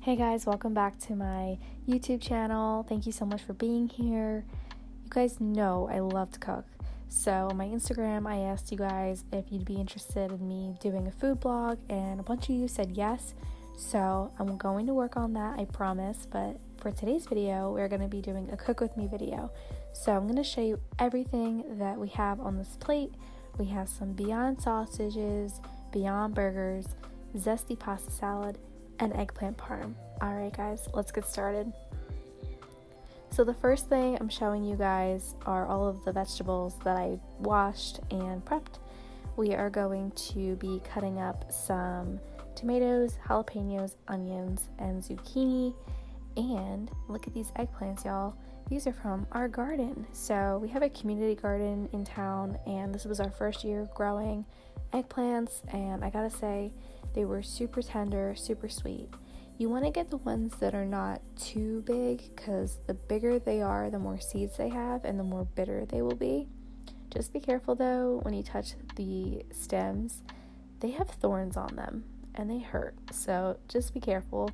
Hey guys, welcome back to my YouTube channel. Thank you so much for being here. You guys know I love to cook. So on my Instagram, I asked you guys if you'd be interested in me doing a food blog, and a bunch of you said yes. So I'm going to work on that, I promise. But for today's video, we're going to be doing a cook with me video. So I'm going to show you everything that we have on this plate. We have some Beyond sausages, Beyond burgers, zesty pasta salad, and eggplant parm. Alright guys, let's get started. So the first thing I'm showing you guys are all of the vegetables that I washed and prepped. We are going to be cutting up some tomatoes, jalapenos, onions, and zucchini. And look at these eggplants, y'all. These are from our garden. So we have a community garden in town, and this was our first year growing eggplants, and I gotta say, they were super tender, super sweet. You want to get the ones that are not too big, because the bigger they are, the more seeds they have and the more bitter they will be. Just be careful though, when you touch the stems, they have thorns on them and they hurt, so just be careful.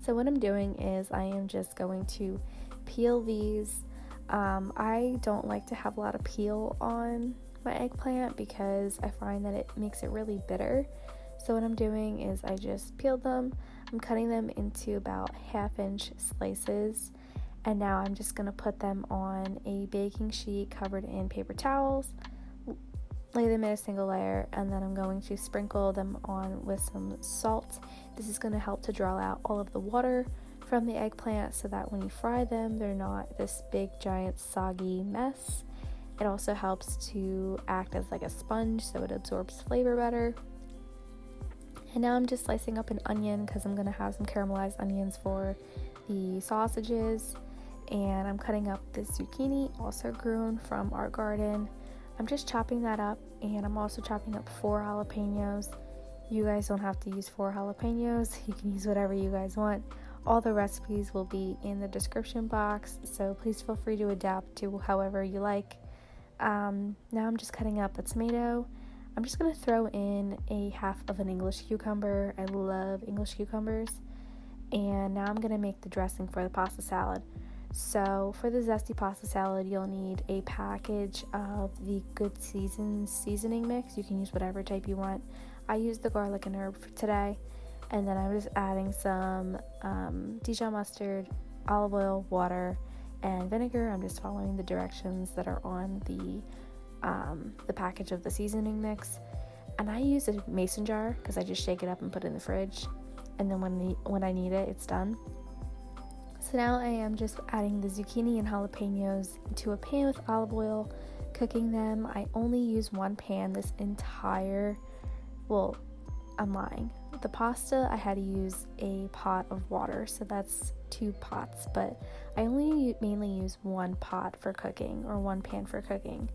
So what I'm doing is I am just going to peel these. I don't like to have a lot of peel on my eggplant because I find that it makes it really bitter. So what I'm doing is I just peeled them. I'm cutting them into about 1/2-inch slices, and now I'm just going to put them on a baking sheet covered in paper towels, lay them in a single layer, and then I'm going to sprinkle them on with some salt. This is going to help to draw out all of the water from the eggplant so that when you fry them, they're not this big giant soggy mess. It also helps to act as like a sponge so it absorbs flavor better. And now I'm just slicing up an onion because I'm going to have some caramelized onions for the sausages. And I'm cutting up this zucchini, also grown from our garden. I'm just chopping that up, and I'm also chopping up 4 jalapenos. You guys don't have to use 4 jalapenos. You can use whatever you guys want. All the recipes will be in the description box, so please feel free to adapt to however you like. Now I'm just cutting up a tomato. I'm just going to throw in a 1/2 of an English cucumber. I love English cucumbers. And now I'm going to make the dressing for the pasta salad. So for the zesty pasta salad, you'll need a package of the Good Seasons seasoning mix. You can use whatever type you want. I used the garlic and herb for today. And then I'm just adding some Dijon mustard, olive oil, water, and vinegar. I'm just following the directions that are on the package of the seasoning mix. And I use a mason jar because I just shake it up and put it in the fridge, and then when I need it, it's done. So now I am just adding the zucchini and jalapenos into a pan with olive oil, cooking them. I only use one pan this entire, well, I'm lying. The pasta, I had to use a pot of water, so that's 2 pots, but I only mainly use 1 pot for cooking, or 1 pan for cooking.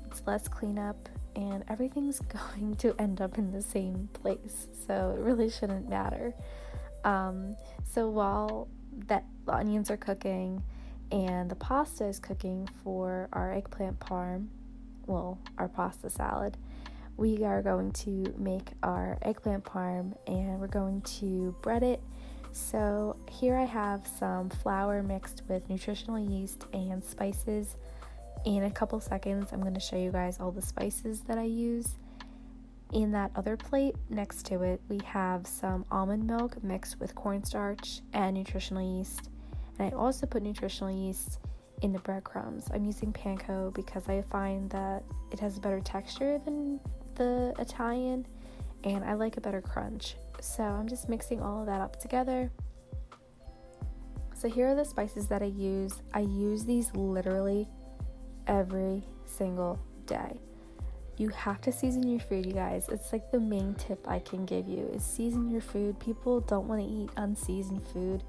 It's less cleanup, and everything's going to end up in the same place, so it really shouldn't matter. So while the onions are cooking and the pasta is cooking for our eggplant parm, well, our pasta salad, we are going to make our eggplant parm, and we're going to bread it. So here I have some flour mixed with nutritional yeast and spices. In a couple seconds, I'm going to show you guys all the spices that I use. In that other plate next to it, we have some almond milk mixed with cornstarch and nutritional yeast. And I also put nutritional yeast in the breadcrumbs. I'm using panko because I find that it has a better texture than the Italian, and I like a better crunch. So I'm just mixing all of that up together. So here are the spices that I use. I use these literally every single day. You have to season your food, you guys. It's like the main tip I can give you is season your food. People don't want to eat unseasoned food,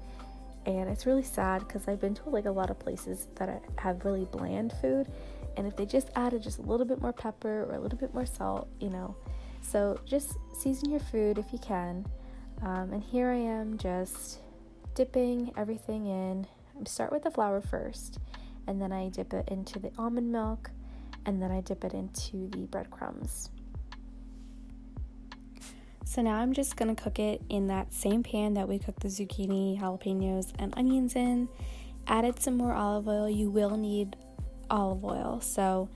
and it's really sad because I've been to like a lot of places that have really bland food, and if they just added just a little bit more pepper or a little bit more salt, so just season your food if you can. And here I am just dipping everything in. I start with the flour first, and then I dip it into the almond milk, and then I dip it into the breadcrumbs. So now I'm just going to cook it in that same pan that we cooked the zucchini, jalapenos, and onions in. Added some more olive oil. You will need olive oil. So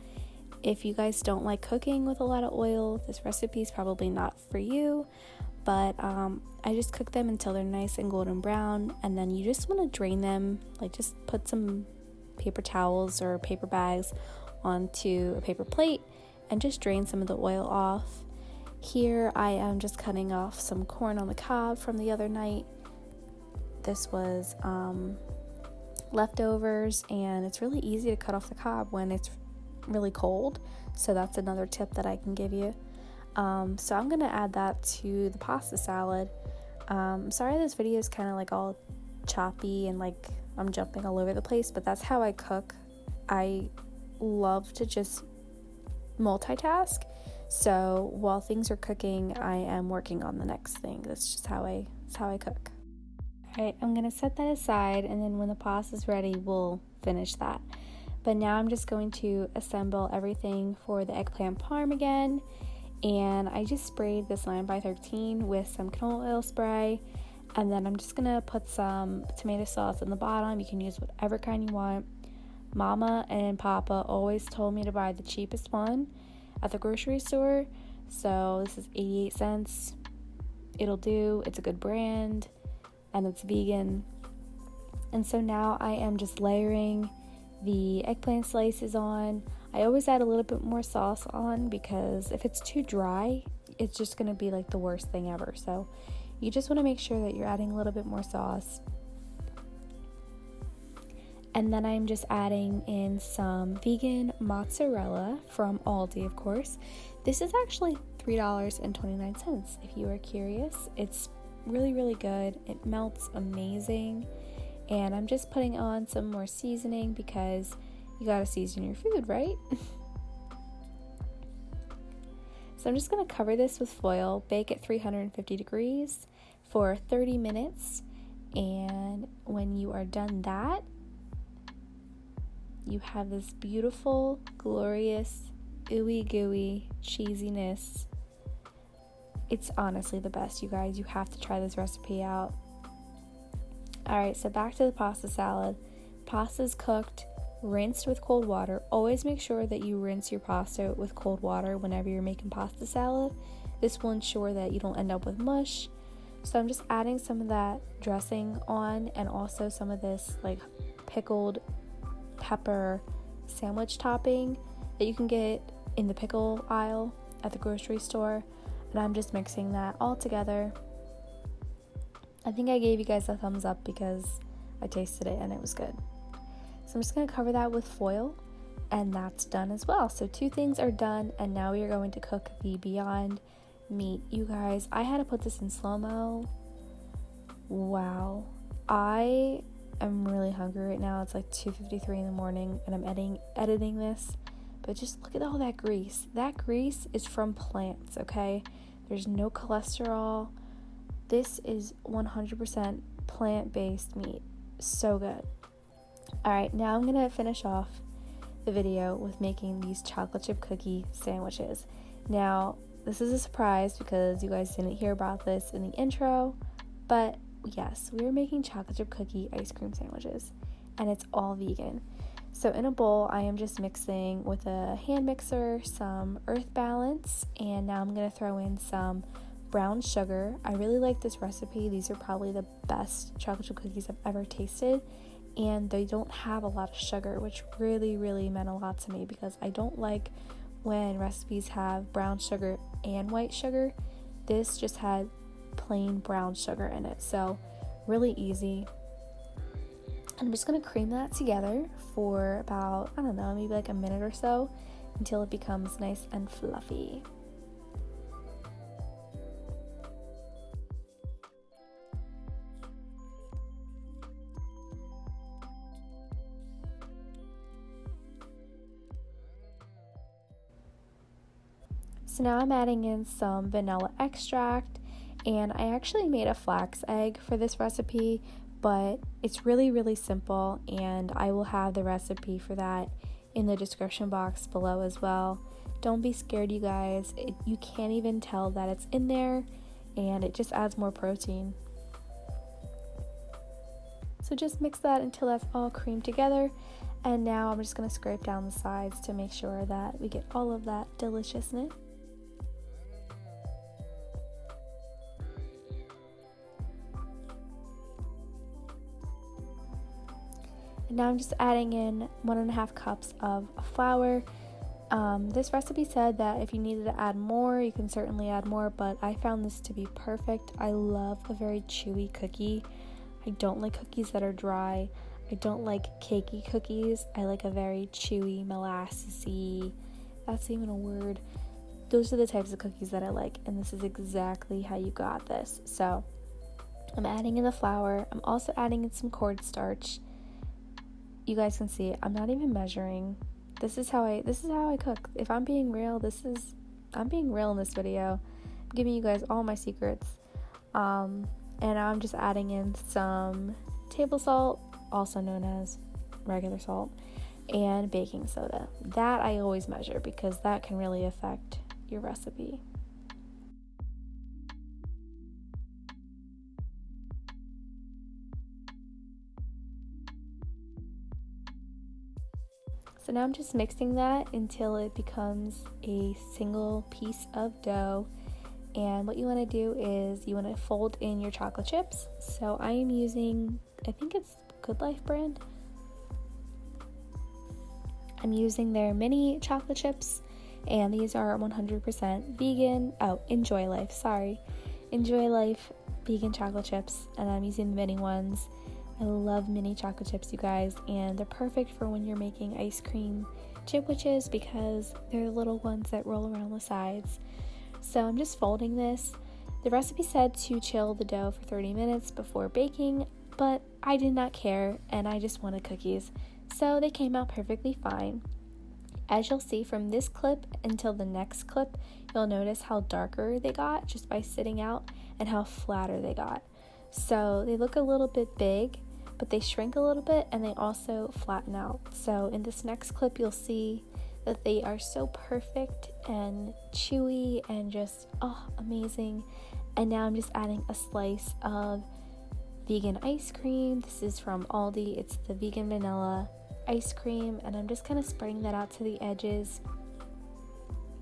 if you guys don't like cooking with a lot of oil, this recipe is probably not for you. But I just cook them until they're nice and golden brown. And then you just want to drain them. Like just put some paper towels or paper bags onto a paper plate and just drain some of the oil off. Here I am just cutting off some corn on the cob from the other night. This was leftovers, and it's really easy to cut off the cob when it's really cold. So that's another tip that I can give you. So I'm gonna add that to the pasta salad. Sorry this video is kind of like all choppy and like I'm jumping all over the place, but that's how I cook. I love to just multitask. So while things are cooking, I am working on the next thing. That's just how I cook. Alright, I'm going to set that aside, and then when the pasta is ready, we'll finish that. But now I'm just going to assemble everything for the eggplant parm again. And I just sprayed this 9x13 with some canola oil spray. And then I'm just going to put some tomato sauce in the bottom. You can use whatever kind you want. Mama and Papa always told me to buy the cheapest one at the grocery store. So this is 88 cents. It'll do. It's a good brand. And it's vegan. And so now I am just layering the eggplant slices on. I always add a little bit more sauce on because if it's too dry, it's just going to be like the worst thing ever. So you just want to make sure that you're adding a little bit more sauce. And then I'm just adding in some vegan mozzarella from Aldi, of course. This is actually $3.29 if you are curious. It's really, really good. It melts amazing. And I'm just putting on some more seasoning because you gotta season your food, right? So I'm just gonna cover this with foil, bake at 350 degrees for 30 minutes. And when you are done that, you have this beautiful, glorious, ooey gooey cheesiness. It's honestly the best, you guys. You have to try this recipe out. Alright, so back to the pasta salad. Pasta's cooked, rinsed with cold water. Always make sure that you rinse your pasta with cold water whenever you're making pasta salad. This will ensure that you don't end up with mush. So I'm just adding some of that dressing on, and also some of this like pickled pepper sandwich topping that you can get in the pickle aisle at the grocery store. And I'm just mixing that all together. I think I gave you guys a thumbs up because I tasted it and it was good. So I'm just going to cover that with foil, and that's done as well. So 2 things are done, and now we are going to cook the Beyond Meat. You guys, I had to put this in slow-mo. Wow. I am really hungry right now. It's like 2:53 in the morning and I'm editing this. But just look at all that grease. That grease is from plants, okay? There's no cholesterol. This is 100% plant-based meat. So good. Alright, now I'm going to finish off the video with making these chocolate chip cookie sandwiches. Now, this is a surprise because you guys didn't hear about this in the intro, but yes, we are making chocolate chip cookie ice cream sandwiches, and it's all vegan. So in a bowl, I am just mixing with a hand mixer some Earth Balance, and now I'm going to throw in some brown sugar. I really like this recipe. These are probably the best chocolate chip cookies I've ever tasted, and they don't have a lot of sugar, which really, really meant a lot to me because I don't like when recipes have brown sugar and white sugar. This just had plain brown sugar in it, so really easy. I'm just going to cream that together for about, I don't know, maybe like a minute or so until it becomes nice and fluffy. So now I'm adding in some vanilla extract, and I actually made a flax egg for this recipe, but it's really, really simple, and I will have the recipe for that in the description box below as well. Don't be scared, you guys. You can't even tell that it's in there. and it just adds more protein. So just mix that until that's all creamed together, and now I'm just going to scrape down the sides to make sure that we get all of that deliciousness. And now I'm just adding in 1.5 cups of flour. This recipe said that if you needed to add more, you can certainly add more, but I found this to be perfect. I love a very chewy cookie. I don't like cookies that are dry. I don't like cakey cookies. I like a very chewy, molassesy, that's even a word. Those are the types of cookies that I like, and this is exactly how you got this. So I'm adding in the flour. I'm also adding in some cornstarch. You guys can see I'm not even measuring. This is how I cook. If I'm being real, I'm being real in this video. I'm giving you guys all my secrets. And now I'm just adding in some table salt, also known as regular salt, and baking soda. That I always measure because that can really affect your recipe. So now I'm just mixing that until it becomes a single piece of dough. And what you want to do is you want to fold in your chocolate chips. So I am using, I think it's Good Life brand. I'm using their mini chocolate chips, and these are 100% vegan. Oh, Enjoy Life, sorry. Enjoy Life vegan chocolate chips, and I'm using the mini ones. I love mini chocolate chips, you guys, and they're perfect for when you're making ice cream chipwiches because they're the little ones that roll around the sides. So I'm just folding this. The recipe said to chill the dough for 30 minutes before baking, but I did not care and I just wanted cookies. So they came out perfectly fine. As you'll see from this clip until the next clip, you'll notice how darker they got just by sitting out and how flatter they got. So they look a little bit big, but they shrink a little bit and they also flatten out. So in this next clip, you'll see that they are so perfect and chewy and just amazing. And now I'm just adding a slice of vegan ice cream. This is from Aldi. It's the vegan vanilla ice cream, and I'm just kind of spreading that out to the edges.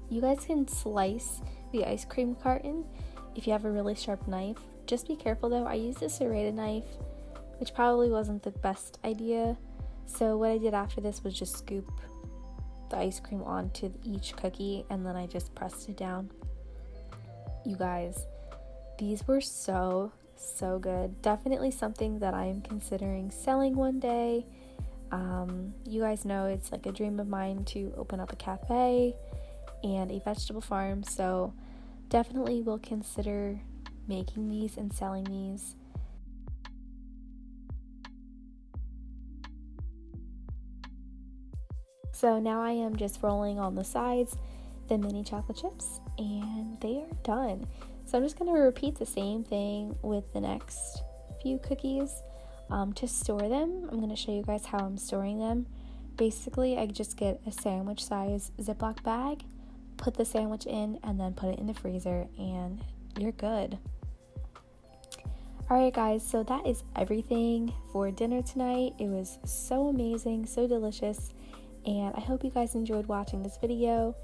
You guys can slice the ice cream carton if you have a really sharp knife. Just be careful though. I used a serrated knife, which probably wasn't the best idea. So what I did after this was just scoop the ice cream onto each cookie, and then I just pressed it down. You guys, these were so good. Definitely something that I'm considering selling one day. You guys know it's like a dream of mine to open up a cafe and a vegetable farm, so definitely will consider making these and selling these. So now I am just rolling on the sides the mini chocolate chips, and they are done. So I'm just going to repeat the same thing with the next few cookies. To store them, I'm going to show you guys how I'm storing them. Basically, I just get a sandwich size Ziploc bag, put the sandwich in, and then put it in the freezer, and you're good. Alright guys, so that is everything for dinner tonight. It was so amazing, so delicious, and I hope you guys enjoyed watching this video.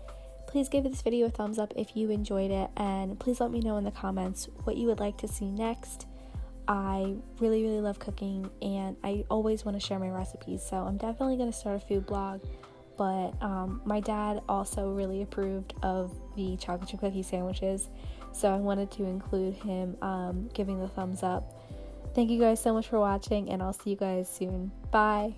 Please give this video a thumbs up if you enjoyed it, and please let me know in the comments what you would like to see next. I really love cooking, and I always want to share my recipes, so I'm definitely going to start a food blog. But my dad also really approved of the chocolate chip cookie sandwiches, so I wanted to include him giving the thumbs up. Thank you guys so much for watching, and I'll see you guys soon. Bye!